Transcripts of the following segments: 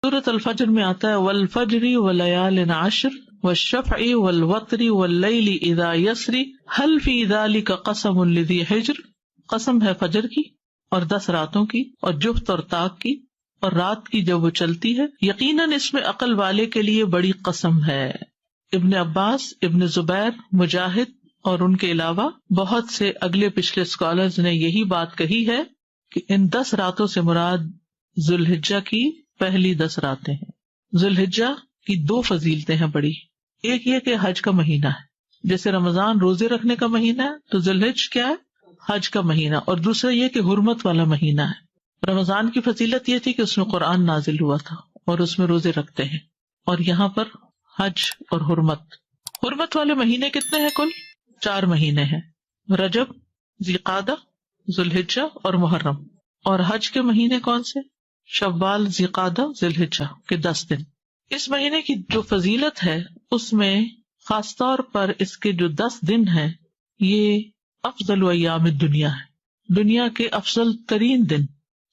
سورۃ الفجر میں آتا ہے والفجر وليال عشر والشفع والوتر واللیل اذا یسری هل فی ذلک قسم لذی حجر. قسم ہے فجر کی اور 10 راتوں کی اور جفت اور طاق کی اور رات کی جب وہ چلتی ہے، یقیناً اس میں عقل والے کے لیے بڑی قسم ہے. ابن عباس، ابن زبیر، مجاہد اور ان کے علاوہ بہت سے اگلے پچھلے اسکالرز نے یہی بات کہی ہے کہ ان 10 راتوں سے مراد ذوالحجہ کی پہلی 10 راتیں ہیں. ذوالحجہ کی 2 فضیلتیں ہیں بڑی. ایک یہ کہ حج کا مہینہ ہے، جیسے رمضان روزے رکھنے کا مہینہ ہے تو ذوالحجہ کیا ہے؟ حج کا مہینہ. اور دوسرا یہ کہ حرمت والا مہینہ ہے. رمضان کی فضیلت یہ تھی کہ اس میں قرآن نازل ہوا تھا اور اس میں روزے رکھتے ہیں، اور یہاں پر حج اور حرمت والے مہینے کتنے ہیں؟ کل 4 مہینے ہیں، رجب، ذیقعدہ، ذوالحجہ اور محرم. اور حج کے مہینے کون سے؟ شوال، ذیقعدہ، ذوالحجہ کے 10 دن. اس مہینے کی جو فضیلت ہے اس میں خاص طور پر اس کے جو 10 دن ہیں یہ افضل ایام الدنیا ہے، دنیا کے افضل ترین دن،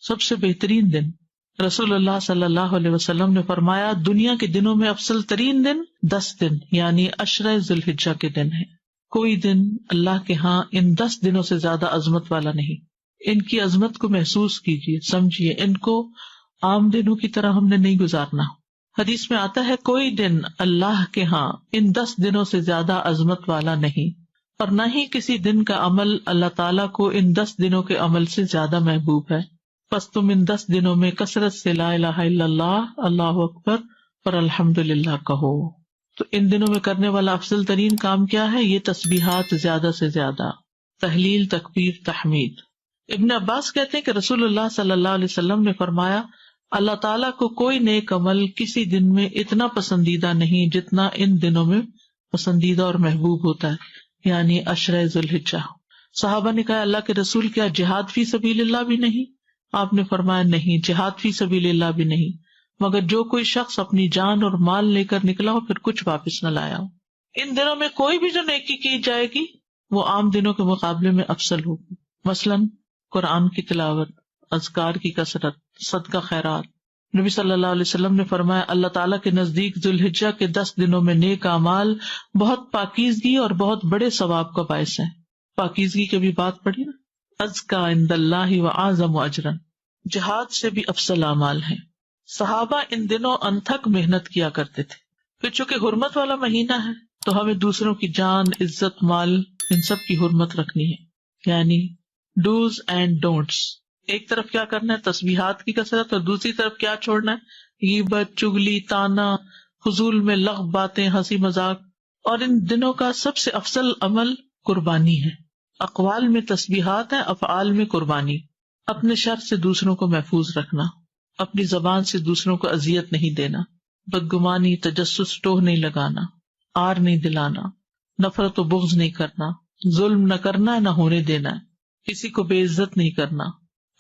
سب سے بہترین دن. رسول اللہ صلی اللہ علیہ وسلم نے فرمایا دنیا کے دنوں میں افضل ترین دن 10 دن یعنی عشرہ ذوالحجہ کے دن ہے. کوئی دن اللہ کے ہاں ان 10 دنوں سے زیادہ عظمت والا نہیں. ان کی عظمت کو محسوس کیجیے، سمجھیے، ان کو عام دنوں کی طرح ہم نے نہیں گزارنا. حدیث میں آتا ہے کوئی دن اللہ کے ہاں ان 10 دنوں سے زیادہ عظمت والا نہیں، اور نہ ہی کسی دن کا عمل اللہ تعالیٰ کو ان 10 دنوں کے عمل سے زیادہ محبوب ہے. پس تم ان 10 دنوں میں کثرت سے لا الہ الا اللہ، اللہ اکبر اور الحمدللہ کہو. تو ان دنوں میں کرنے والا افضل ترین کام کیا ہے؟ یہ تسبیحات زیادہ سے زیادہ، تہلیل، تکبیر، تحمید. ابن عباس کہتے ہیں کہ رسول اللہ صلی اللہ علیہ وسلم نے فرمایا اللہ تعالیٰ کو کوئی نیک عمل کسی دن میں اتنا پسندیدہ نہیں جتنا ان دنوں میں پسندیدہ اور محبوب ہوتا ہے، یعنی عشرہ ذوالحجہ. صحابہ نے کہا اللہ کے رسول کیا جہاد فی سبیل اللہ بھی نہیں؟ آپ نے فرمایا نہیں، جہاد فی سبیل اللہ بھی نہیں، مگر جو کوئی شخص اپنی جان اور مال لے کر نکلا ہو پھر کچھ واپس نہ لایا ہو. ان دنوں میں کوئی بھی جو نیکی کی جائے گی وہ عام دنوں کے مقابلے میں افضل ہوگی. مثلاً قرآن کی تلاوت، اذکار کی کثرت، صدقہ خیرات. نبی صلی اللہ علیہ وسلم نے فرمایا اللہ تعالیٰ کے نزدیک ذوالحجہ کے 10 دنوں میں نیک اعمال بہت پاکیزگی اور بہت بڑے ثواب کا باعث ہیں. پاکیزگی کی بھی بات پڑھی نا، ازکا عند اللہ واعظم اجرا، جہاد سے بھی افضل اعمال ہیں. صحابہ ان دنوں انتھک محنت کیا کرتے تھے. پھر چونکہ حرمت والا مہینہ ہے تو ہمیں دوسروں کی جان، عزت، مال، ان سب کی حرمت رکھنی ہے، یعنی ڈوز اینڈ ڈونٹس. ایک طرف کیا کرنا ہے؟ تسبیحات کی کثرت، اور دوسری طرف کیا چھوڑنا ہے؟ غیبت، چگلی، تانا، فضول میں لغو باتیں، ہنسی مذاق. اور ان دنوں کا سب سے افضل عمل قربانی ہے. اقوال میں تسبیحات ہیں، افعال میں قربانی. اپنے شر سے دوسروں کو محفوظ رکھنا، اپنی زبان سے دوسروں کو اذیت نہیں دینا، بدگمانی، تجسس، ٹوہ نہیں لگانا، آر نہیں دلانا، نفرت و بغض نہیں کرنا، ظلم نہ کرنا، نہ ہونے دینا، کسی کو بے عزت نہیں کرنا،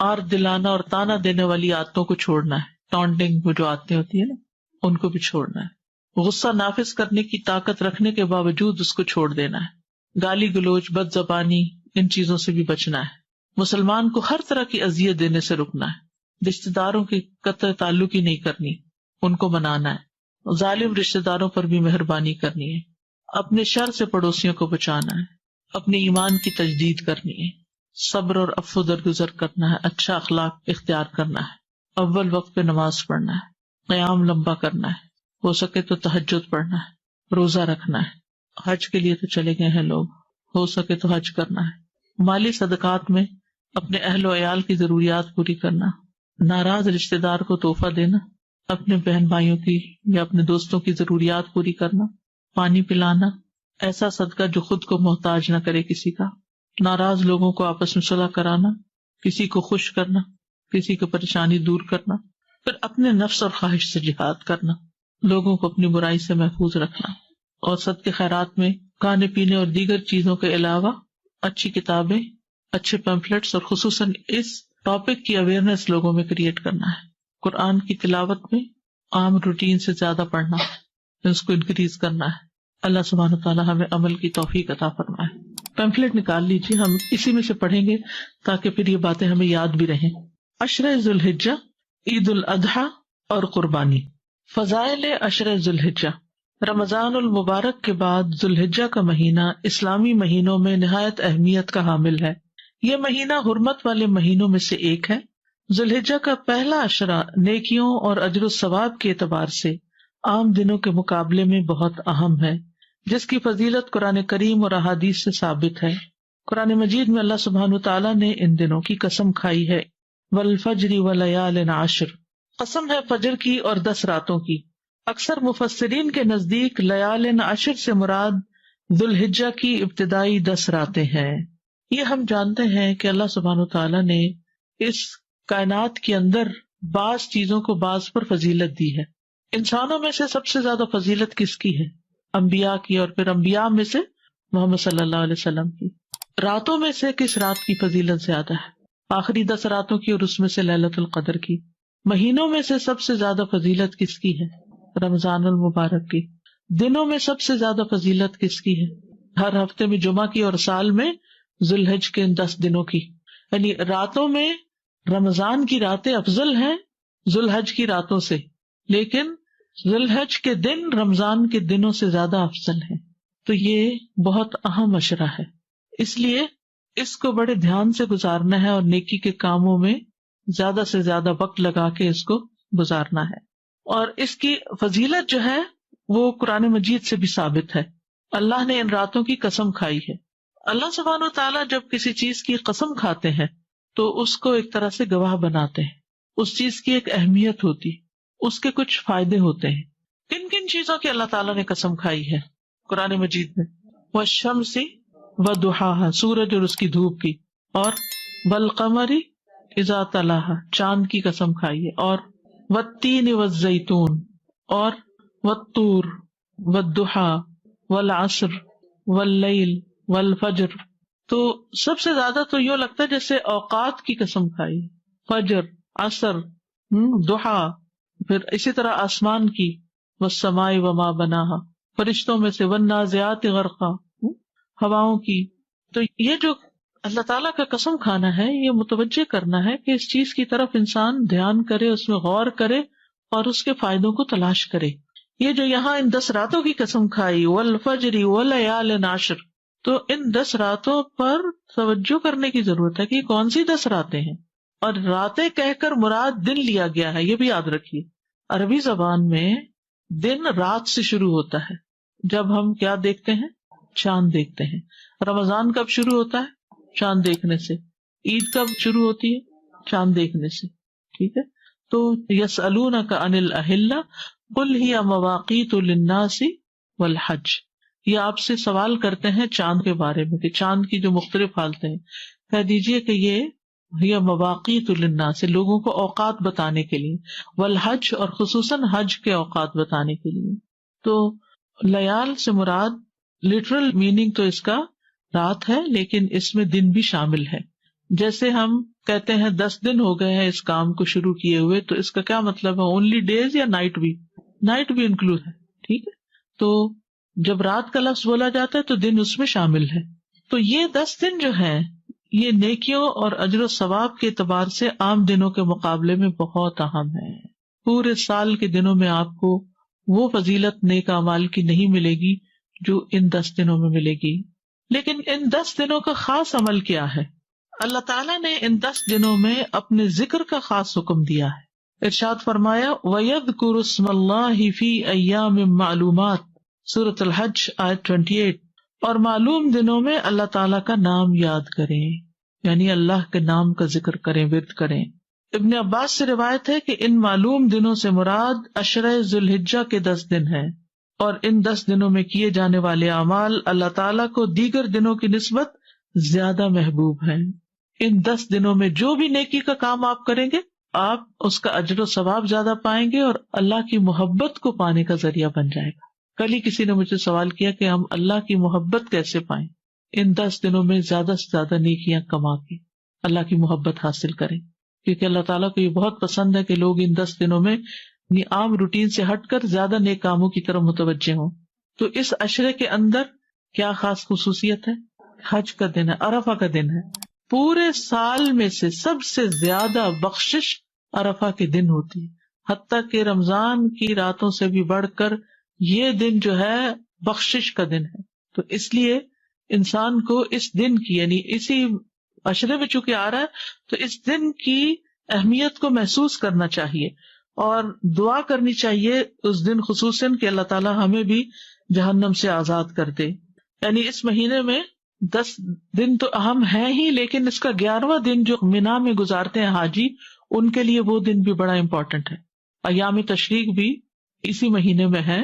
آر دلانا اور تانا دینے والی عادتوں کو چھوڑنا ہے. ٹانٹنگ وہ جو عادتیں ہوتی ہے نا ان کو بھی چھوڑنا ہے. غصہ نافذ کرنے کی طاقت رکھنے کے باوجود اس کو چھوڑ دینا ہے. گالی گلوچ، بد زبانی، ان چیزوں سے بھی بچنا ہے. مسلمان کو ہر طرح کی اذیت دینے سے رکنا ہے. رشتہ داروں کی قطع تعلق ہی نہیں کرنی، ان کو منانا ہے. ظالم رشتہ داروں پر بھی مہربانی کرنی ہے. اپنے شر سے پڑوسیوں کو بچانا ہے. اپنے ایمان کی تجدید کرنی ہے. صبر اور عفو درگزر کرنا ہے. اچھا اخلاق اختیار کرنا ہے. اول وقت پہ نماز پڑھنا ہے. قیام لمبا کرنا ہے. ہو سکے تو تہجد پڑھنا ہے. روزہ رکھنا ہے. حج کے لیے تو چلے گئے ہیں لوگ، ہو سکے تو حج کرنا ہے. مالی صدقات میں اپنے اہل و عیال کی ضروریات پوری کرنا. ناراض رشتہ دار کو تحفہ دینا. اپنے بہن بھائیوں کی یا اپنے دوستوں کی ضروریات پوری کرنا. پانی پلانا. ایسا صدقہ جو خود کو محتاج نہ کرے کسی کا. ناراض لوگوں کو آپس میں صلح کرانا. کسی کو خوش کرنا، کسی کو پریشانی دور کرنا. پھر اپنے نفس اور خواہش سے جہاد کرنا. لوگوں کو اپنی برائی سے محفوظ رکھنا. اور صدقے خیرات میں کھانے پینے اور دیگر چیزوں کے علاوہ اچھی کتابیں، اچھے پیمفلیٹس اور خصوصاً اس ٹاپک کی اویئرنیس لوگوں میں کریٹ کرنا ہے. قرآن کی تلاوت میں عام روٹین سے زیادہ پڑھنا، اس کو انکریز کرنا ہے. اللہ سبحانہ تعالیٰ ہمیں عمل کی توفیق عطا فرمائے. پیمفلیٹ نکال لیجیے، ہم اسی میں سے پڑھیں گے تاکہ پھر یہ باتیں ہمیں یاد بھی رہیں. عشرہ ذوالحجہ، عید الاضحیٰ اور قربانی۔ فضائل عشر ذوالحجہ۔ رمضان المبارک کے بعد ذوالحجہ کا مہینہ اسلامی مہینوں میں نہایت اہمیت کا حامل ہے۔ یہ مہینہ حرمت والے مہینوں میں سے ایک ہے۔ ذوالحجہ کا پہلا عشرہ نیکیوں اور اجر و ثواب کے اعتبار سے عام دنوں کے مقابلے میں بہت اہم ہے، جس کی فضیلت قرآن کریم اور احادیث سے ثابت ہے۔ قرآن مجید میں اللہ سبحانہ تعالیٰ نے ان دنوں کی قسم کھائی ہے، والفجر ولیال عشر، قسم ہے فجر کی اور 10 راتوں کی۔ اکثر مفسرین کے نزدیک لیال عشر سے مراد ذوالحجہ کی ابتدائی 10 راتیں ہیں۔ یہ ہم جانتے ہیں کہ اللہ سبحانہ تعالیٰ نے اس کائنات کے اندر بعض چیزوں کو بعض پر فضیلت دی ہے۔ انسانوں میں سے سب سے زیادہ فضیلت کس کی ہے؟ انبیاء کی، اور پھر انبیاء میں سے محمد صلی اللہ علیہ وسلم کی۔ راتوں میں سے کس رات کی فضیلت زیادہ ہے؟ آخری 10 راتوں کی، اور اس میں سے لیلۃ القدر کی۔ مہینوں میں سے سب سے زیادہ فضیلت کس کی ہے؟ رمضان المبارک کی۔ دنوں میں سب سے زیادہ فضیلت کس کی ہے؟ ہر ہفتے میں جمعہ کی، اور سال میں ذوالحج کے ان 10 دنوں کی۔ یعنی راتوں میں رمضان کی راتیں افضل ہیں ذوالحج کی راتوں سے، لیکن ذوالحج کے دن رمضان کے دنوں سے زیادہ افضل ہیں۔ تو یہ بہت اہم عشرہ ہے، اس لیے اس کو بڑے دھیان سے گزارنا ہے، اور نیکی کے کاموں میں زیادہ سے زیادہ وقت لگا کے اس کو گزارنا ہے۔ اور اس کی فضیلت جو ہے وہ قرآن مجید سے بھی ثابت ہے۔ اللہ نے ان راتوں کی قسم کھائی ہے۔ اللہ سبحانہ وتعالیٰ جب کسی چیز کی قسم کھاتے ہیں تو اس کو ایک طرح سے گواہ بناتے ہیں، اس چیز کی ایک اہمیت ہوتی، اس کے کچھ فائدے ہوتے ہیں۔ کن کن چیزوں کی اللہ تعالیٰ نے قسم کھائی ہے قرآن مجید میں؟ والشمس وضحاها، سورج اور اس کی دھوپ کی، اور والقمر اذا تلاها، چاند کی قسم کھائی ہے، اور والتین والزیتون، اور والطور والضحا والعصر واللیل والفجر۔ تو سب سے زیادہ تو یوں لگتا ہے جیسے اوقات کی قسم کھائی، فجر، عصر، ضحا، پھر اسی طرح آسمان کی، والسماء وما بناہا، فرشتوں میں سے، والنازعات غرقا، ہواؤں کی۔ تو یہ جو اللہ تعالیٰ کا قسم کھانا ہے، یہ متوجہ کرنا ہے کہ اس چیز کی طرف انسان دھیان کرے، اس میں غور کرے اور اس کے فائدوں کو تلاش کرے۔ یہ جو یہاں ان 10 راتوں کی قسم کھائی، والفجر ولیال عشر، تو ان 10 راتوں پر توجہ کرنے کی ضرورت ہے کہ یہ کون سی 10 راتیں ہیں، اور راتیں کہہ کر مراد دن لیا گیا ہے، یہ بھی یاد رکھیے۔ عربی زبان میں دن رات سے شروع ہوتا ہے۔ جب ہم کیا دیکھتے ہیں؟ چاند دیکھتے ہیں۔ رمضان کب شروع ہوتا ہے؟ چاند دیکھنے سے۔ عید کب شروع ہوتی ہے؟ چاند دیکھنے سے، ٹھیک ہے۔ تو یسألونک عن الأہلہ قل ہی مواقیت للناس والحج، یہ آپ سے سوال کرتے ہیں چاند کے بارے میں کہ چاند کی جو مختلف حالتیں ہیں، کہہ دیجئے کہ یہ مواقیت للناس، لوگوں کو اوقات بتانے کے لیے، والحج، اور خصوصاً حج کے اوقات بتانے کے لیے۔ تو لیال سے مراد لٹرل میننگ تو اس کا رات ہے، لیکن اس میں دن بھی شامل ہے۔ جیسے ہم کہتے ہیں 10 دن ہو گئے ہیں اس کام کو شروع کیے ہوئے، تو اس کا کیا مطلب ہے؟ اونلی ڈیز یا نائٹ بھی؟ نائٹ بھی انکلوڈ ہے، ٹھیک ہے۔ تو جب رات کا لفظ بولا جاتا ہے تو دن اس میں شامل ہے۔ تو یہ 10 دن جو ہیں یہ نیکیوں اور اجر و ثواب کے اعتبار سے عام دنوں کے مقابلے میں بہت اہم ہے۔ پورے سال کے دنوں میں آپ کو وہ فضیلت نیک اعمال کی نہیں ملے گی جو ان 10 دنوں میں ملے گی۔ لیکن ان 10 دنوں کا خاص عمل کیا ہے؟ اللہ تعالیٰ نے ان 10 دنوں میں اپنے ذکر کا خاص حکم دیا ہے۔ ارشاد فرمایا وَيَذْكُرُ اسْمَ اللَّهِ فِي أَيَّامٍ مَّعْلُومَاتٍ، سورۃ الحج آیت 28، اور معلوم دنوں میں اللہ تعالیٰ کا نام یاد کریں، یعنی اللہ کے نام کا ذکر کریں، ورد کریں۔ ابن عباس سے روایت ہے کہ ان معلوم دنوں سے مراد عشرہ ذوالحجہ کے 10 دن ہیں، اور ان 10 دنوں میں کیے جانے والے اعمال اللہ تعالیٰ کو دیگر دنوں کی نسبت زیادہ محبوب ہیں۔ ان 10 دنوں میں جو بھی نیکی کا کام آپ کریں گے، آپ اس کا اجر و ثواب زیادہ پائیں گے، اور اللہ کی محبت کو پانے کا ذریعہ بن جائے گا۔ کل ہی کسی نے مجھے سوال کیا کہ ہم اللہ کی محبت کیسے پائیں؟ ان 10 دنوں میں زیادہ سے زیادہ نیکیاں کما کے اللہ کی محبت حاصل کریں، کیونکہ اللہ تعالیٰ کو یہ بہت پسند ہے کہ لوگ ان 10 دنوں میں عام روٹین سے ہٹ کر زیادہ نیک کاموں کی طرف متوجہ ہوں۔ تو اس عشرے کے اندر کیا خاص خصوصیت ہے؟ حج کا دن ہے، عرفہ کا دن ہے۔ پورے سال میں سے سب سے زیادہ بخشش عرفہ کے دن ہوتی ہے، حتیٰ کہ رمضان کی راتوں سے بھی بڑھ کر یہ دن جو ہے بخشش کا دن ہے. تو اس لیے انسان کو اس دن کی یعنی اسی عشرے میں چونکہ آ رہا ہے تو اس دن کی اہمیت کو محسوس کرنا چاہیے اور دعا کرنی چاہیے اس دن خصوصاً کہ اللہ تعالیٰ ہمیں بھی جہنم سے آزاد کر دے. یعنی اس مہینے میں 10 دن تو اہم ہے ہی، لیکن اس کا 11واں دن جو مینا میں گزارتے ہیں حاجی، ان کے لیے وہ دن بھی بڑا امپورٹنٹ ہے. ایام تشریق بھی اسی مہینے میں ہے،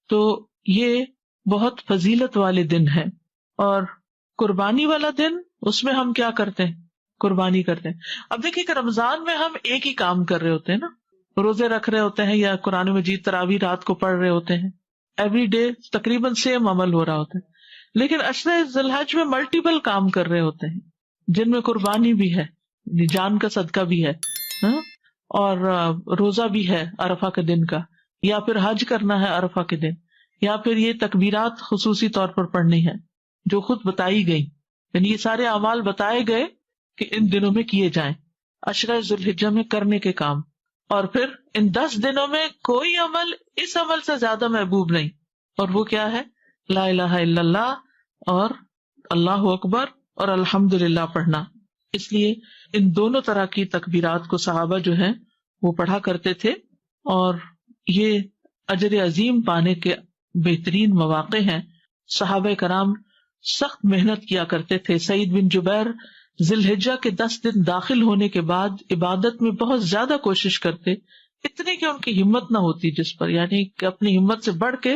تو یہ بہت فضیلت والے دن ہے. اور قربانی والا دن، اس میں ہم کیا کرتے ہیں؟ قربانی کرتے ہیں. اب دیکھیے کہ رمضان میں ہم ایک ہی کام کر رہے ہوتے ہیں نا، روزے رکھ رہے ہوتے ہیں یا قرآن مجید تراویح رات کو پڑھ رہے ہوتے ہیں، ایوری ڈے تقریباً سیم عمل ہو رہا ہوتا ہے. لیکن عشرہ ذی الحج میں ملٹیپل کام کر رہے ہوتے ہیں جن میں قربانی بھی ہے، جان کا صدقہ بھی ہے، اور روزہ بھی ہے عرفہ کے دن کا، یا پھر حج کرنا ہے عرفہ کے دن، یا پھر یہ تکبیرات خصوصی طور پر پڑھنی ہے جو خود بتائی گئی. یعنی یہ سارے اعمال بتائے گئے کہ ان دنوں میں کیے جائیں، عشرہ ذی الحجہ میں کرنے کے کام. اور پھر ان 10 دنوں میں کوئی عمل اس عمل سے زیادہ محبوب نہیں، اور وہ کیا ہے؟ لا الہ الا اللہ اور اللہ اکبر اور الحمدللہ پڑھنا. اس لیے ان دونوں طرح کی تکبیرات کو صحابہ جو ہیں وہ پڑھا کرتے تھے، اور یہ اجر عظیم پانے کے بہترین مواقع ہیں. صحابہ کرام سخت محنت کیا کرتے تھے. سعید بن جبیر ذی الحجہ کے 10 دن داخل ہونے کے بعد عبادت میں بہت زیادہ کوشش کرتے، اتنے کہ ان کی ہمت نہ ہوتی جس پر، یعنی کہ اپنی ہمت سے بڑھ کے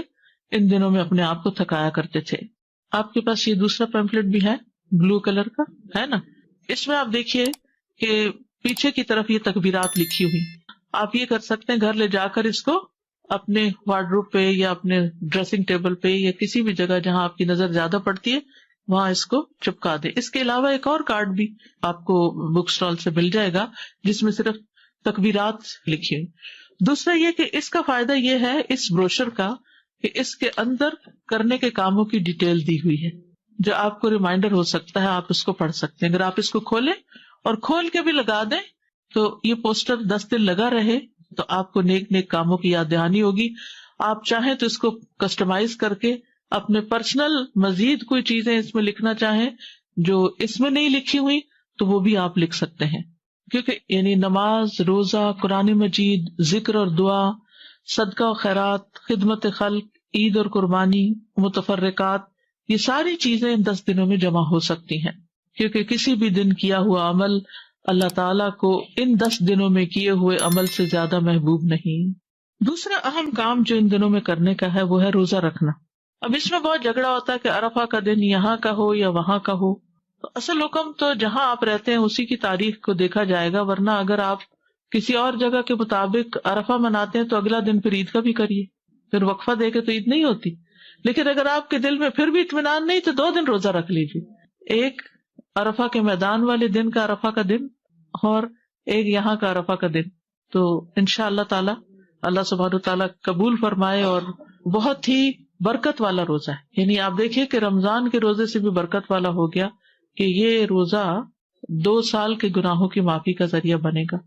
ان دنوں میں اپنے آپ کو تھکایا کرتے تھے. آپ کے پاس یہ دوسرا پیمفلٹ بھی ہے بلو کلر کا، ہے نا؟ اس میں آپ دیکھیے کہ پیچھے کی طرف یہ تکبیرات لکھی ہوئی. آپ یہ کر سکتے ہیں گھر لے جا کر اس کو اپنے وارڈروب پہ یا اپنے ڈریسنگ ٹیبل پہ یا کسی بھی جگہ جہاں آپ کی نظر زیادہ پڑتی ہے وہاں اس کو چپکا دے. اس کے علاوہ ایک اور کارڈ بھی آپ کو بک اسٹال سے مل جائے گا جس میں صرف تکبیرات لکھی ہوئی. دوسرا یہ کہ اس کا فائدہ یہ ہے اس بروشر کا کہ اس کے اندر کرنے کے کاموں کی ڈیٹیل دی ہوئی ہے جو آپ کو ریمائنڈر ہو سکتا ہے، آپ اس کو پڑھ سکتے ہیں. اگر آپ اس کو کھولیں اور کھول کے بھی لگا دیں تو یہ پوسٹر 10 دن لگا رہے تو آپ کو نیک نیک کاموں کی یاد دہانی ہوگی. آپ چاہیں تو اس کو کسٹمائز کر کے اپنے پرسنل مزید کوئی چیزیں اس میں لکھنا چاہیں جو اس میں نہیں لکھی ہوئی تو وہ بھی آپ لکھ سکتے ہیں، کیونکہ یعنی نماز، روزہ، قرآن مجید، ذکر اور دعا، صدقہ و خیرات، خدمت خلق، عید اور قربانی، متفرقات، یہ ساری چیزیں ان 10 دنوں میں جمع ہو سکتی ہیں، کیونکہ کسی بھی دن کیا ہوا عمل اللہ تعالیٰ کو ان 10 دنوں میں کیے ہوئے عمل سے زیادہ محبوب نہیں. دوسرا اہم کام جو ان دنوں میں کرنے کا ہے وہ ہے روزہ رکھنا. اب اس میں بہت جھگڑا ہوتا ہے کہ عرفہ کا دن یہاں کا ہو یا وہاں کا ہو. تو اصل حکم تو جہاں آپ رہتے ہیں اسی کی تاریخ کو دیکھا جائے گا، ورنہ اگر آپ کسی اور جگہ کے مطابق عرفہ مناتے ہیں تو اگلا دن پھر عید کا بھی کریے، پھر وقفہ دے کے تو عید نہیں ہوتی. لیکن اگر آپ کے دل میں پھر بھی اطمینان نہیں تو 2 دن روزہ رکھ لیجیے، ایک عرفہ کے میدان والے دن کا عرفہ کا دن اور ایک یہاں کا عرفہ کا دن. تو انشاءاللہ تعالی اللہ سبحانہ تعالیٰ قبول فرمائے، اور بہت ہی برکت والا روزہ ہے. یعنی آپ دیکھیے کہ رمضان کے روزے سے بھی برکت والا ہو گیا کہ یہ روزہ 2 سال کے گناہوں کی معافی کا ذریعہ بنے گا.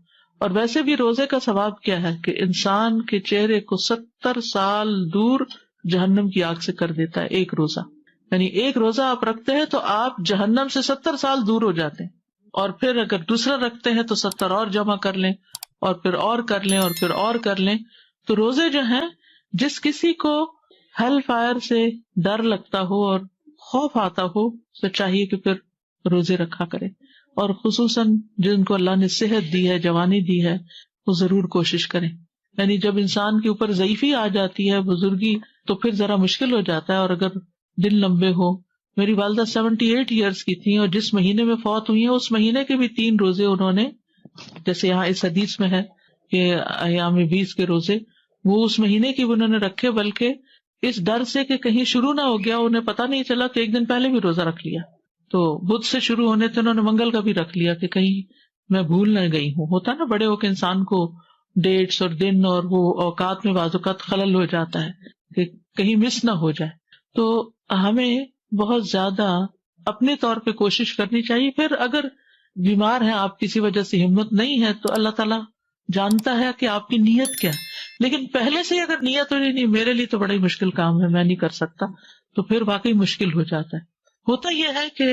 اور ویسے بھی روزے کا ثواب کیا ہے کہ انسان کے چہرے کو 70 سال دور جہنم کی آگ سے کر دیتا ہے ایک روزہ. یعنی ایک روزہ آپ رکھتے ہیں تو آپ جہنم سے 70 سال دور ہو جاتے ہیں، اور پھر اگر دوسرا رکھتے ہیں تو 70 اور جمع کر لیں اور پھر اور کر لیں اور پھر اور کر لیں. تو روزے جو ہیں، جس کسی کو ہیل فائر سے ڈر لگتا ہو اور خوف آتا ہو تو چاہیے کہ پھر روزے رکھا کرے، اور خصوصاً جن کو اللہ نے صحت دی ہے، جوانی دی ہے، وہ ضرور کوشش کریں. یعنی جب انسان کے اوپر ضعیفی آ جاتی ہے، بزرگی، تو پھر ذرا مشکل ہو جاتا ہے. اور اگر دن لمبے ہو، میری والدہ 78 ایئرس کی تھیں اور جس مہینے میں فوت ہوئی ہیں اس مہینے کے بھی 3 روزے انہوں نے، جیسے یہاں اس حدیث میں ہے کہ ایام 20 کے روزے، وہ اس مہینے کی انہوں نے رکھے، بلکہ اس ڈر سے کہ کہیں شروع نہ ہو گیا، انہیں پتہ نہیں چلا تو 1 دن پہلے بھی روزہ رکھ لیا. تو بدھ سے شروع ہونے تھے، انہوں نے منگل کا بھی رکھ لیا کہ کہیں میں بھول نہ گئی ہوں. ہوتا نا بڑے ہو کے انسان کو ڈیٹس اور دن اور وہ اوقات میں بعض اوقات خلل ہو جاتا ہے کہ کہیں مس نہ ہو جائے. تو ہمیں بہت زیادہ اپنے طور پہ کوشش کرنی چاہیے. پھر اگر بیمار ہیں آپ، کسی وجہ سے ہمت نہیں ہے، تو اللہ تعالیٰ جانتا ہے کہ آپ کی نیت کیا ہے. لیکن پہلے سے اگر نیت ہو نہیں میرے لیے تو بڑا ہی مشکل کام ہے، میں نہیں کر سکتا، تو پھر واقعی مشکل ہو جاتا ہے. ہوتا یہ ہے کہ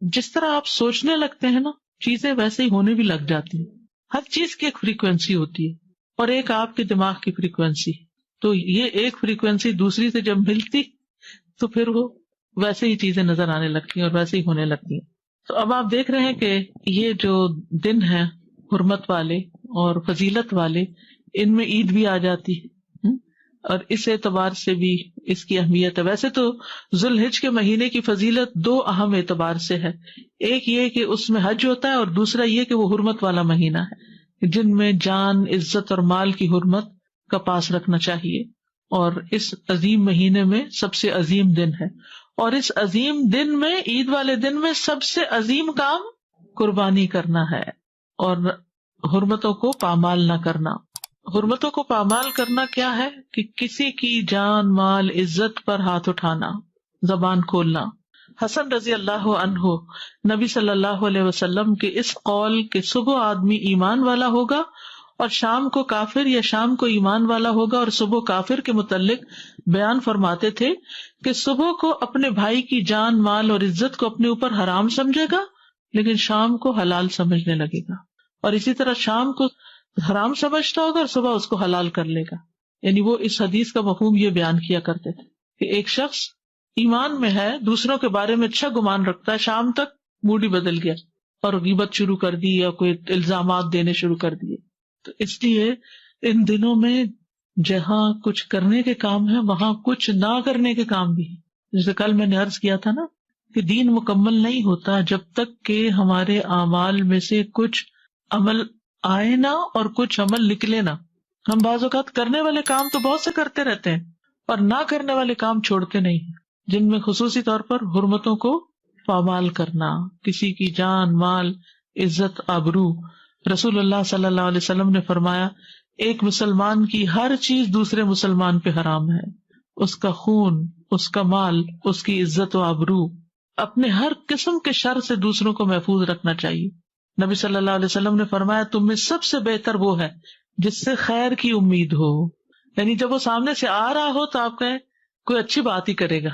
جس طرح آپ سوچنے لگتے ہیں نا، چیزیں ویسے ہی ہونے بھی لگ جاتی ہیں. ہر چیز کی ایک فریکوینسی ہوتی ہے اور ایک آپ کے دماغ کی فریکوینسی. تو یہ ایک فریکوینسی دوسری سے جب ملتی تو پھر وہ ویسے ہی چیزیں نظر آنے لگتی ہیں اور ویسے ہی ہونے لگتی ہیں. تو اب آپ دیکھ رہے ہیں کہ یہ جو دن ہیں حرمت والے اور فضیلت والے، ان میں عید بھی آ جاتی ہے، اور اس اعتبار سے بھی اس کی اہمیت ہے. ویسے تو ذو الحج کے مہینے کی فضیلت دو اہم اعتبار سے ہے. ایک یہ کہ اس میں حج ہوتا ہے، اور دوسرا یہ کہ وہ حرمت والا مہینہ ہے جن میں جان، عزت اور مال کی حرمت کا پاس رکھنا چاہیے. اور اس عظیم مہینے میں سب سے عظیم دن ہے، اور اس عظیم دن میں، عید والے دن میں، سب سے عظیم کام قربانی کرنا ہے اور حرمتوں کو پامال نہ کرنا. حرمتوں کو پامال کرنا کیا ہے؟ کہ کسی کی جان، مال، عزت پر ہاتھ اٹھانا، زبان کھولنا. حسن رضی اللہ عنہ نبی صلی اللہ علیہ وسلم کے اس قول کہ صبح آدمی ایمان والا ہوگا اور شام کو کافر، یا شام کو ایمان والا ہوگا اور صبح کافر، کے متعلق بیان فرماتے تھے کہ صبح کو اپنے بھائی کی جان، مال اور عزت کو اپنے اوپر حرام سمجھے گا، لیکن شام کو حلال سمجھنے لگے گا. اور اسی طرح شام کو حرام سمجھتا ہوگا اور صبح اس کو حلال کر لے گا. یعنی وہ اس حدیث کا مفہوم یہ بیان کیا کرتے تھے کہ ایک شخص ایمان میں ہے، دوسروں کے بارے میں اچھا گمان رکھتا ہے، شام تک موڈ ہی بدل گیا اور غیبت شروع کر دی یا کوئی الزامات دینے شروع کر دیے. تو اس لیے ان دنوں میں جہاں کچھ کرنے کے کام ہے وہاں کچھ نہ کرنے کے کام بھی ہیں. جیسے کل میں نے عرض کیا تھا نا کہ دین مکمل نہیں ہوتا جب تک کہ ہمارے اعمال میں سے کچھ عمل آئے نہ اور کچھ عمل نکلے نہ. ہم بعض اوقات کرنے والے کام تو بہت سے کرتے رہتے ہیں اور نہ کرنے والے کام چھوڑتے نہیں ہیں، جن میں خصوصی طور پر حرمتوں کو پامال کرنا، کسی کی جان، مال، عزت، آبرو. رسول اللہ صلی اللہ علیہ وسلم نے فرمایا ایک مسلمان کی ہر چیز دوسرے مسلمان پہ حرام ہے، اس کا خون، اس کا مال، اس کی عزت و آبرو. اپنے ہر قسم کے شر سے دوسروں کو محفوظ رکھنا چاہیے. نبی صلی اللہ علیہ وسلم نے فرمایا تم میں سب سے بہتر وہ ہے جس سے خیر کی امید ہو. یعنی جب وہ سامنے سے آ رہا ہو تو آپ کہیں کوئی اچھی بات ہی کرے گا،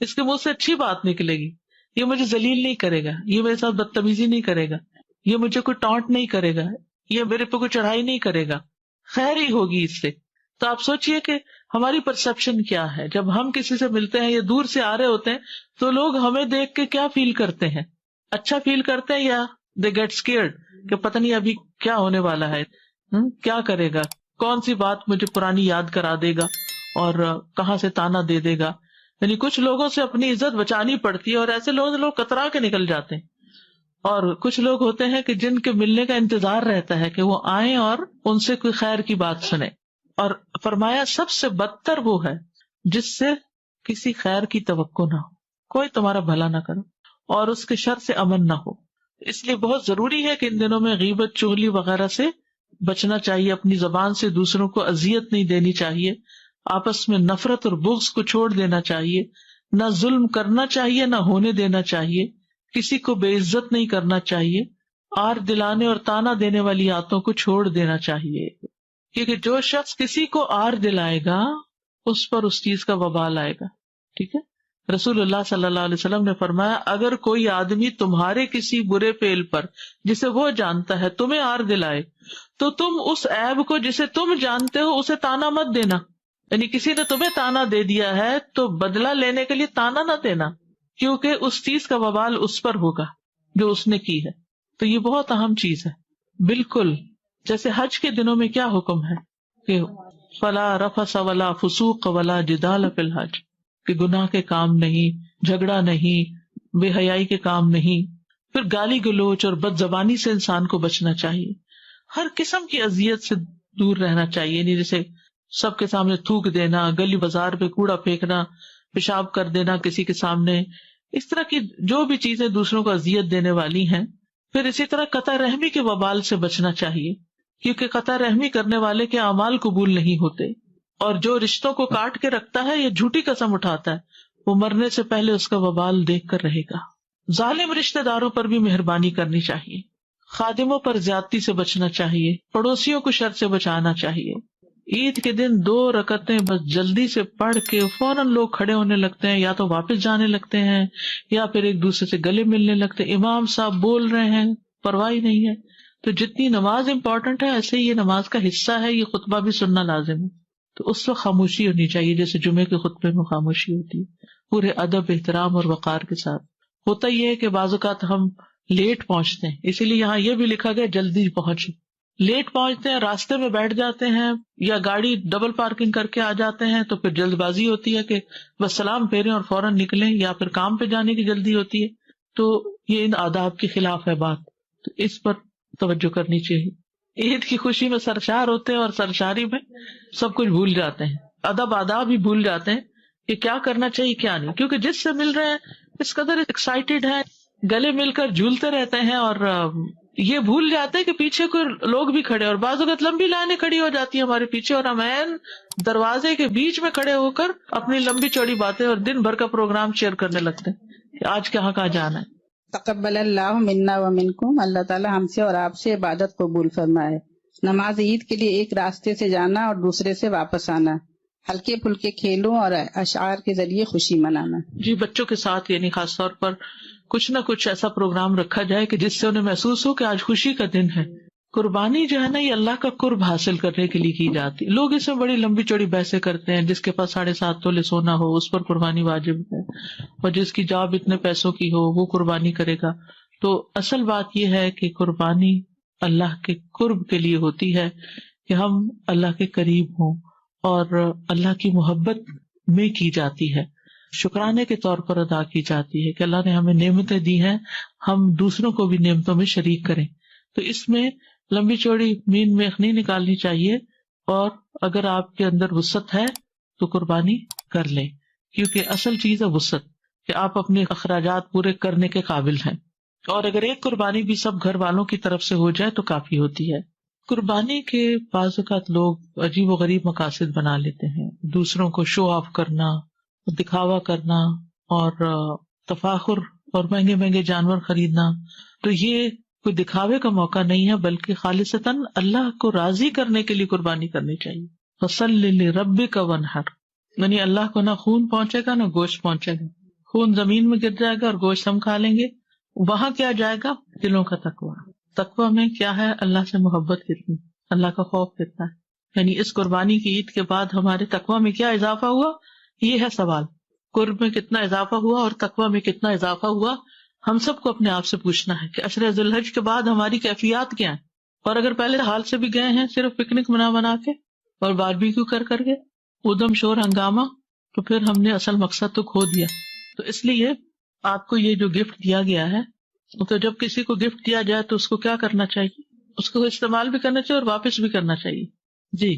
اس کے منہ سے اچھی بات نکلے گی، یہ مجھے ذلیل نہیں کرے گا، یہ میرے ساتھ بدتمیزی نہیں کرے گا، یہ مجھے کوئی ٹانٹ نہیں کرے گا، یہ میرے پہ کوئی چڑھائی نہیں کرے گا، خیر ہی ہوگی اس سے. تو آپ سوچئے کہ ہماری پرسپشن کیا ہے جب ہم کسی سے ملتے ہیں یا دور سے آ رہے ہوتے ہیں تو لوگ ہمیں دیکھ کے کیا فیل کرتے ہیں؟ اچھا فیل کرتے ہیں یا دے گیٹ اسکیئرڈ کہ پتہ نہیں ابھی کیا ہونے والا ہے، کیا کرے گا، کون سی بات مجھے پرانی یاد کرا دے گا اور کہاں سے تانا دے دے گا. یعنی کچھ لوگوں سے اپنی عزت بچانی پڑتی ہے اور ایسے لوگ کترا کے نکل جاتے ہیں، اور کچھ لوگ ہوتے ہیں کہ جن کے ملنے کا انتظار رہتا ہے کہ وہ آئیں اور ان سے کوئی خیر کی بات سنیں. اور فرمایا سب سے بدتر وہ ہے جس سے کسی خیر کی توقع نہ ہو، کوئی تمہارا بھلا نہ کرو اور اس کے شر سے امن نہ ہو. اس لیے بہت ضروری ہے کہ ان دنوں میں غیبت، چغلی وغیرہ سے بچنا چاہیے، اپنی زبان سے دوسروں کو اذیت نہیں دینی چاہیے، آپس میں نفرت اور بغض کو چھوڑ دینا چاہیے، نہ ظلم کرنا چاہیے نہ ہونے دینا چاہیے، کسی کو بے عزت نہیں کرنا چاہیے، آر دلانے اور تانا دینے والی آتوں کو چھوڑ دینا چاہیے، کیونکہ جو شخص کسی کو آر دلائے گا اس پر اس چیز کا وبال آئے گا. ٹھیک ہے، رسول اللہ صلی اللہ علیہ وسلم نے فرمایا اگر کوئی آدمی تمہارے کسی برے فعل پر جسے وہ جانتا ہے تمہیں آر دلائے تو تم اس عیب کو جسے تم جانتے ہو اسے تانا مت دینا. یعنی کسی نے تمہیں تانا دے دیا ہے تو بدلہ لینے کے لیے تانا نہ دینا، کیونکہ اس چیز کا وبال اس پر ہوگا جو اس نے کی ہے. تو یہ بہت اہم چیز ہے. بالکل جیسے حج کے دنوں میں کیا حکم ہے کہ فلا رفث ولا فسوق ولا جدال فی الحج، کہ گناہ کے کام نہیں، جھگڑا نہیں، بے حیائی کے کام نہیں، پھر گالی گلوچ اور بد زبانی سے انسان کو بچنا چاہیے، ہر قسم کی اذیت سے دور رہنا چاہیے. یعنی جیسے سب کے سامنے تھوک دینا، گلی بازار پہ کوڑا پھینکنا، پیشاب کر دینا کسی کے سامنے، اس طرح کی جو بھی چیزیں دوسروں کو اذیت دینے والی ہیں. پھر اسی طرح قطع رحمی کے وبال سے بچنا چاہیے، کیونکہ قطع رحمی کرنے والے کے اعمال قبول نہیں ہوتے، اور جو رشتوں کو کاٹ کے رکھتا ہے یا جھوٹی قسم اٹھاتا ہے وہ مرنے سے پہلے اس کا وبال دیکھ کر رہے گا. ظالم رشتہ داروں پر بھی مہربانی کرنی چاہیے، خادموں پر زیادتی سے بچنا چاہیے، پڑوسیوں کو شر سے بچانا چاہیے۔ عید کے دن 2 رکعتیں بس جلدی سے پڑھ کے فوراً لوگ کھڑے ہونے لگتے ہیں، یا تو واپس جانے لگتے ہیں یا پھر ایک دوسرے سے گلے ملنے لگتے ہیں، امام صاحب بول رہے ہیں پرواہ نہیں ہے۔ تو جتنی نماز امپورٹنٹ ہے ایسے ہی یہ نماز کا حصہ ہے، یہ خطبہ بھی سننا لازم ہے۔ تو اس وقت خاموشی ہونی چاہیے، جیسے جمعے کے خطبے میں خاموشی ہوتی ہے، پورے ادب، احترام اور وقار کے ساتھ۔ ہوتا یہ ہے کہ بعض اوقات ہم لیٹ پہنچتے ہیں، اسی لیے یہاں یہ بھی لکھا گیا جلدی پہنچے۔ لیٹ پہنچتے ہیں، راستے میں بیٹھ جاتے ہیں یا گاڑی ڈبل پارکنگ کر کے آ جاتے ہیں، تو پھر جلد بازی ہوتی ہے کہ بس سلام پھیریں اور فوراً نکلیں، یا پھر کام پہ جانے کی جلدی ہوتی ہے، تو یہ ان آداب کے خلاف ہے بات، تو اس پر توجہ کرنی چاہیے۔ عید کی خوشی میں سرشار ہوتے ہیں اور سرشاری میں سب کچھ بھول جاتے ہیں، ادب آداب ہی بھول جاتے ہیں کہ کیا کرنا چاہیے کیا نہیں، کیونکہ جس سے مل رہے ہیں اس قدر ایکسائٹیڈ ہیں، گلے مل کر جھولتے رہتے ہیں، اور یہ بھول جاتے ہیں کہ پیچھے کوئی لوگ بھی کھڑے، اور بعض اوقات لمبی لائنیں کھڑی ہو جاتی ہیں ہمارے پیچھے، اور ہم عین دروازے کے بیچ میں کھڑے ہو کر اپنی لمبی چوڑی باتیں اور دن بھر کا پروگرام شیئر کرنے لگتے ہیں کہ آج کہاں جانا ہے۔ تقبل اللہ منا و منکم، اللہ تعالی ہم سے اور آپ سے عبادت قبول فرمائے۔ نماز عید کے لیے ایک راستے سے جانا اور دوسرے سے واپس آنا، ہلکے پھلکے کھیلوں اور اشعار کے ذریعے خوشی منانا۔ جی، بچوں کے ساتھ یعنی خاص طور پر کچھ نہ کچھ ایسا پروگرام رکھا جائے کہ جس سے انہیں محسوس ہو کہ آج خوشی کا دن ہے۔ قربانی جو ہے نا، یہ اللہ کا قرب حاصل کرنے کے لیے کی جاتی۔ لوگ اس میں بڑی لمبی چوڑی بحثیں کرتے ہیں، جس کے پاس 7.5 تولے سونا ہو اس پر قربانی واجب ہے، اور جس کی جاب اتنے پیسوں کی ہو وہ قربانی کرے گا۔ تو اصل بات یہ ہے کہ قربانی اللہ کے قرب کے لیے ہوتی ہے، کہ ہم اللہ کے قریب ہوں، اور اللہ کی محبت میں کی جاتی ہے، شکرانے کے طور پر ادا کی جاتی ہے کہ اللہ نے ہمیں نعمتیں دی ہیں، ہم دوسروں کو بھی نعمتوں میں شریک کریں۔ تو اس میں لمبی چوڑی مین میخ نہیں نکالنی چاہیے، اور اگر آپ کے اندر وسعت ہے تو قربانی کر لیں، کیونکہ اصل چیز ہے وسعت، کہ آپ اپنے اخراجات پورے کرنے کے قابل ہیں، اور اگر ایک قربانی بھی سب گھر والوں کی طرف سے ہو جائے تو کافی ہوتی ہے۔ قربانی کے بعض اوقات لوگ عجیب و غریب مقاصد بنا لیتے ہیں، دوسروں کو شو آف کرنا، دکھاوا کرنا، اور تفاخر اور مہنگے مہنگے جانور خریدنا۔ تو یہ کوئی دکھاوے کا موقع نہیں ہے، بلکہ خالصتاً اللہ کو راضی کرنے کے لیے قربانی کرنی چاہیے۔ فَصَلِّ لِرَبِّكَ وَانْحَرْ، یعنی اللہ کو نہ خون پہنچے گا نہ گوشت پہنچے گا، خون زمین میں گر جائے گا اور گوشت ہم کھا لیں گے۔ وہاں کیا جائے گا؟ دلوں کا تقویٰ۔ تقویٰ میں کیا ہے؟ اللہ سے محبت کتنی، اللہ کا خوف کتنا ہے۔ یعنی اس قربانی کی عید کے بعد ہمارے تقویٰ میں کیا اضافہ ہوا، یہ ہے سوال۔ قرب میں کتنا اضافہ ہوا اور تقویٰ میں کتنا اضافہ ہوا، ہم سب کو اپنے آپ سے پوچھنا ہے کہ عشر ذی الحج کے بعد ہماری کیفیات کیا ہیں، اور اگر پہلے حال سے بھی گئے ہیں صرف پکنک منا کے اور باربیکیو کر کے ادم شور ہنگامہ، تو پھر ہم نے اصل مقصد تو کھو دیا۔ تو اس لیے آپ کو یہ جو گفٹ دیا گیا ہے، تو جب کسی کو گفٹ دیا جائے تو اس کو کیا کرنا چاہیے؟ اس کو استعمال بھی کرنا چاہیے اور واپس بھی کرنا چاہیے۔ جی،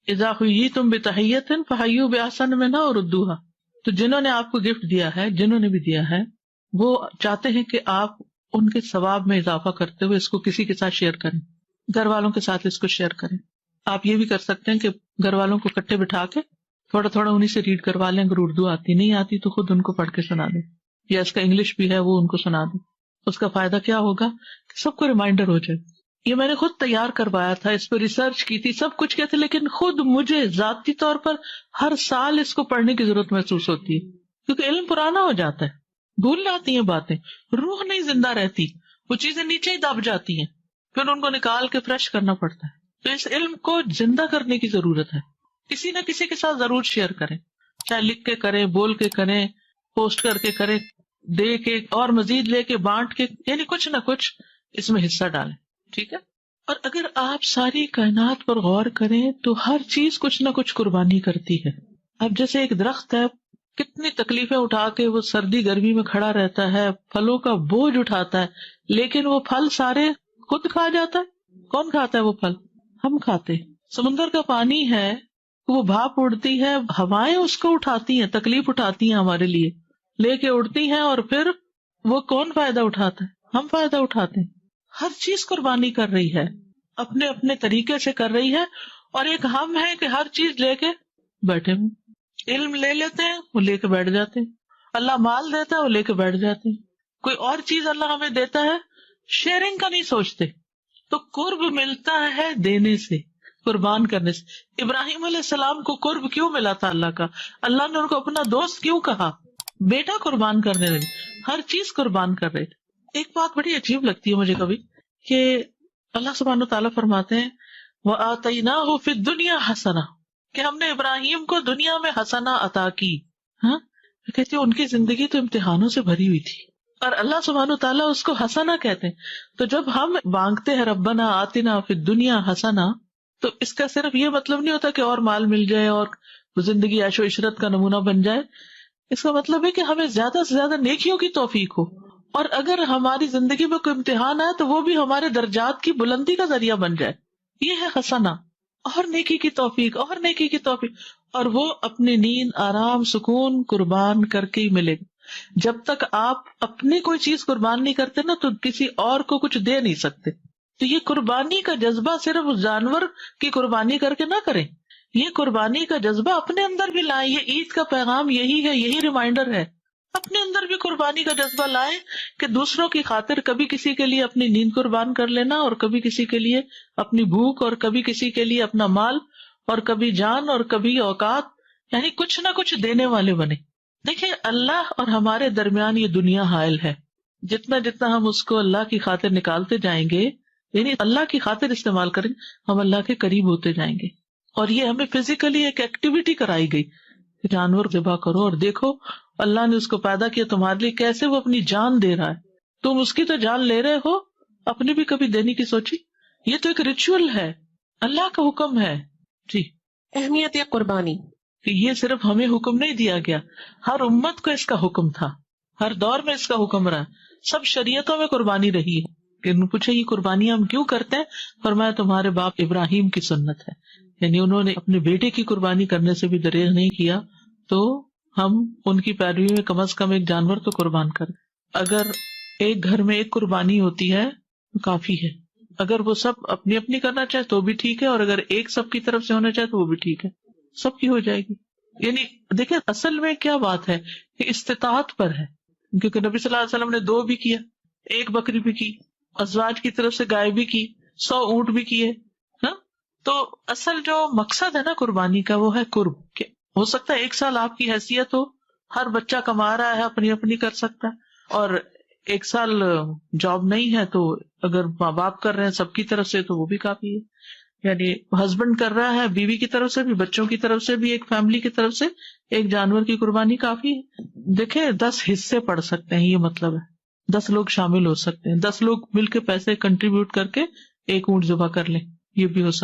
اذا حییتم بتحیۃ فحیوا باحسن منہا اور ردوہا۔ تو جنہوں نے آپ کو گفٹ دیا ہے، جنہوں نے بھی دیا ہے، وہ چاہتے ہیں کہ آپ ان کے ثواب میں اضافہ کرتے ہوئے اس کو کسی کے ساتھ شیئر کریں، گھر والوں کے ساتھ اس کو شیئر کریں۔ آپ یہ بھی کر سکتے ہیں کہ گھر والوں کو کٹھے بٹھا کے تھوڑا تھوڑا انہیں سے ریڈ کروا لیں، اگر اردو آتی نہیں آتی تو خود ان کو پڑھ کے سنا دیں، یا اس کا انگلش بھی ہے وہ ان کو سنا دیں۔ اس کا فائدہ کیا ہوگا کہ سب کو ریمائنڈر ہو جائے۔ یہ میں نے خود تیار کروایا تھا، اس پہ ریسرچ کی تھی، سب کچھ کیا تھا، لیکن خود مجھے ذاتی طور پر ہر سال اس کو پڑھنے کی ضرورت محسوس ہوتی ہے، کیونکہ علم پرانا ہو جاتا ہے، بھول جاتی ہیں باتیں، روح نہیں زندہ رہتی، وہ چیزیں نیچے ہی دب جاتی ہیں، پھر ان کو نکال کے فریش کرنا پڑتا ہے۔ تو اس علم کو زندہ کرنے کی ضرورت ہے، کسی نہ کسی کے ساتھ ضرور شیئر کریں، چاہے لکھ کے کریں، بول کے کریں، پوسٹ کر کے کریں، دے کے اور مزید لے کے بانٹ کے، یعنی کچھ نہ کچھ اس میں حصہ ڈالیں، ٹھیک ہے۔ اور اگر آپ ساری کائنات پر غور کریں تو ہر چیز کچھ نہ کچھ قربانی کرتی ہے۔ اب جیسے ایک درخت ہے، کتنی تکلیفیں اٹھا کے وہ سردی گرمی میں کھڑا رہتا ہے، پھلوں کا بوجھ اٹھاتا ہے، لیکن وہ پھل سارے خود کھا جاتا ہے۔ کون کھاتا ہے وہ پھل؟ ہم کھاتے۔ سمندر کا پانی ہے، وہ بھاپ اڑتی ہے، ہوائیں اس کو اٹھاتی ہیں، تکلیف اٹھاتی ہیں ہمارے لیے، لے کے اڑتی ہیں، اور پھر وہ کون فائدہ اٹھاتا ہے؟ ہم فائدہ اٹھاتے ہیں۔ ہر چیز قربانی کر رہی ہے، اپنے اپنے طریقے سے کر رہی ہے، اور ایک ہم ہے کہ ہر چیز لے کے بیٹھے ہوئے، علم لے لیتے ہیں، وہ لے کے بیٹھ جاتے ہیں، اللہ مال دیتا ہے، وہ لے کے بیٹھ جاتے ہیں، کوئی اور چیز اللہ ہمیں دیتا ہے، شیئرنگ کا نہیں سوچتے تو قرب ملتا ہے دینے سے، قربان کرنے سے۔ ابراہیم علیہ السلام کو قرب کیوں ملا تھا اللہ کا؟ اللہ نے ان کو اپنا دوست کیوں کہا؟ بیٹا قربان کرنے لگے، ہر چیز قربان کر رہے تھے۔ ایک بات بڑی عجیب لگتی ہے مجھے کبھی کہ اللہ سبحانہ وتعالیٰ فرماتے ہیں وَآتَيْنَاهُ فِي الدُّنْيَا حَسَنَةً، کہ ہم نے ابراہیم کو دنیا میں حسنہ عطا کی۔ ہاں، کہتے ہیں ان کی زندگی تو امتحانوں سے بھری ہوئی تھی، اور اللہ سبحانہ وتعالیٰ اس کو حسنہ کہتے ہیں۔ تو جب ہم مانگتے ہیں ربنا آتنا فی الدنیا حسنہ، تو اس کا صرف یہ مطلب نہیں ہوتا کہ اور مال مل جائے اور زندگی عیش و عشرت کا نمونہ بن جائے۔ اس کا مطلب ہے کہ ہمیں زیادہ سے زیادہ نیکیوں کی توفیق ہو، اور اگر ہماری زندگی میں کوئی امتحان آئے تو وہ بھی ہمارے درجات کی بلندی کا ذریعہ بن جائے۔ یہ ہے حسنہ، اور نیکی کی توفیق، اور نیکی کی توفیق، اور وہ اپنی نیند، آرام، سکون قربان کر کے ہی ملے گا۔ جب تک آپ اپنی کوئی چیز قربان نہیں کرتے نا تو کسی اور کو کچھ دے نہیں سکتے۔ تو یہ قربانی کا جذبہ صرف اس جانور کی قربانی کر کے نہ کریں، یہ قربانی کا جذبہ اپنے اندر بھی لائیں۔ یہ عید کا پیغام یہی ہے، یہی ریمائنڈر ہے، اپنے اندر بھی قربانی کا جذبہ لائیں کہ دوسروں کی خاطر کبھی کسی کے لیے اپنی نیند قربان کر لینا، اور کبھی کسی کے لیے اپنی بھوک، اور کبھی کسی کے لیے اپنا مال، اور کبھی جان، اور کبھی اوقات، یعنی کچھ نہ کچھ دینے والے بنے۔ دیکھیں، اللہ اور ہمارے درمیان یہ دنیا حائل ہے، جتنا جتنا ہم اس کو اللہ کی خاطر نکالتے جائیں گے، یعنی اللہ کی خاطر استعمال کریں، ہم اللہ کے قریب ہوتے جائیں گے۔ اور یہ ہمیں فزیکلی ایک ایکٹیویٹی کرائی گئی، جانور ذبح کرو اور دیکھو اللہ نے اس کو پیدا کیا تمہارے لیے، کیسے وہ اپنی جان دے رہا ہے، تم اس کی تو جان لے رہے ہو، اپنی بھی کبھی دینے کی سوچی؟ یہ تو ایک ریچول ہے، اللہ کا حکم ہے۔ جی، اہمیت قربانی، کہ یہ صرف ہمیں حکم نہیں دیا گیا، ہر امت کو اس کا حکم تھا، ہر دور میں اس کا حکم رہا، سب شریعتوں میں قربانی رہی ہے۔ کہ پوچھے یہ قربانی ہم کیوں کرتے ہیں؟ فرمایا تمہارے باپ ابراہیم کی سنت ہے، یعنی انہوں نے اپنے بیٹے کی قربانی کرنے سے بھی دریغ نہیں کیا، تو ہم ان کی پیروی میں کم از کم ایک جانور تو قربان کریں۔ اگر ایک گھر میں ایک قربانی ہوتی ہے کافی ہے، اگر وہ سب اپنی اپنی کرنا چاہے تو بھی ٹھیک ہے، اور اگر ایک سب کی طرف سے ہونا چاہے تو وہ بھی ٹھیک ہے، سب کی ہو جائے گی۔ یعنی دیکھیں اصل میں کیا بات ہے کہ استطاعت پر ہے، کیونکہ نبی صلی اللہ علیہ وسلم نے 2 بھی کیا، 1 بکری بھی کی، ازواج کی طرف سے گائے بھی کی، 100 اونٹ بھی کیے نا۔ تو اصل جو مقصد ہے نا قربانی کا وہ ہے قرب، کہ ہو سکتا ہے 1 سال آپ کی حیثیت ہو، ہر بچہ کما رہا ہے، اپنی اپنی کر سکتا ہے، اور 1 سال جاب نہیں ہے، تو اگر ماں باپ کر رہے ہیں سب کی طرف سے تو وہ بھی کافی ہے، یعنی ہسبینڈ کر رہا ہے، بیوی کی طرف سے بھی، بچوں کی طرف سے بھی، ایک فیملی کی طرف سے ایک جانور کی قربانی کافی ہے۔ دیکھیں 10 حصے پڑ سکتے ہیں، یہ مطلب ہے 10 لوگ شامل ہو سکتے ہیں، 10 لوگ مل کے پیسے کنٹریبیوٹ کر کے 1 اونٹ ذبح کر لیں، یہ بھی ہو سکتا ہے۔